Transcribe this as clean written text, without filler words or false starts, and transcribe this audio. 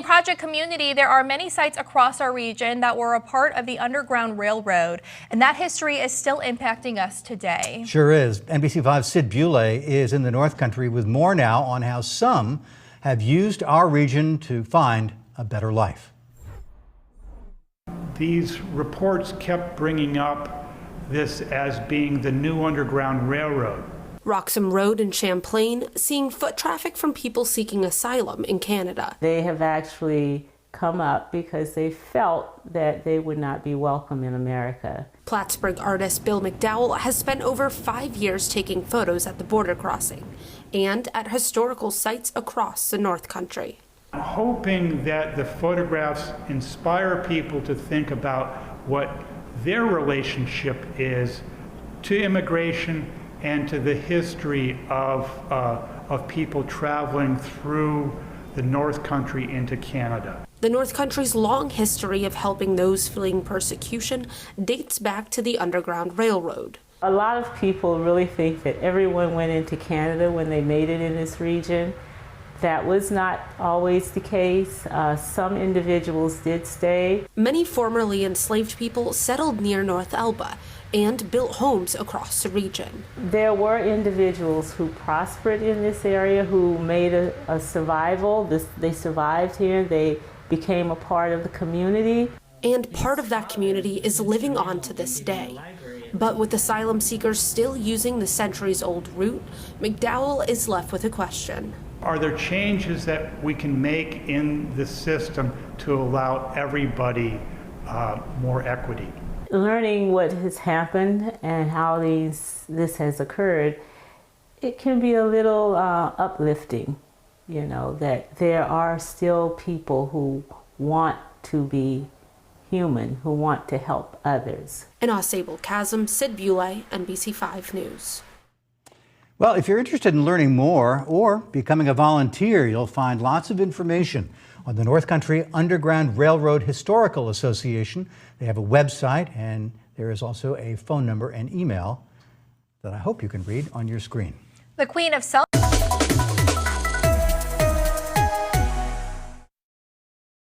In Project Community, there are many sites across our region that were a part of the Underground Railroad, and that history is still impacting us today. Sure is. NBC5's Sid Bulay is in the North Country with more now on how some have used our region to find a better life. These reports kept bringing up this as being the new Underground Railroad. Roxham Road in Champlain seeing foot traffic from people seeking asylum in Canada. They have actually come up because they felt that they would not be welcome in America. Plattsburgh artist Bill McDowell has spent over 5 years taking photos at the border crossing and at historical sites across the North Country. I'm hoping that the photographs inspire people to think about what their relationship is to immigration and to the history of people traveling through the North Country into Canada. The North Country's long history of helping those fleeing persecution dates back to the Underground Railroad. A lot of people really think that everyone went into Canada when they made it in this region. That was not always the case. Some individuals did stay. Many formerly enslaved people settled near North Elba and built homes across the region. There were individuals who prospered in this area, who made a survival. They survived here. They became a part of the community. And part of that community is living on to this day. But with asylum seekers still using the centuries-old route, McDowell is left with a question. Are there changes that we can make in the system to allow everybody more equity? Learning what has happened and how this has occurred, it can be a little uplifting, you know, that there are still people who want to be human, who want to help others. In Ausable Chasm, Sid Bulay, NBC5 News. Well, if you're interested in learning more or becoming a volunteer, you'll find lots of information on the North Country Underground Railroad Historical Association. They have a website, and there is also a phone number and email that I hope you can read on your screen. The Queen of Self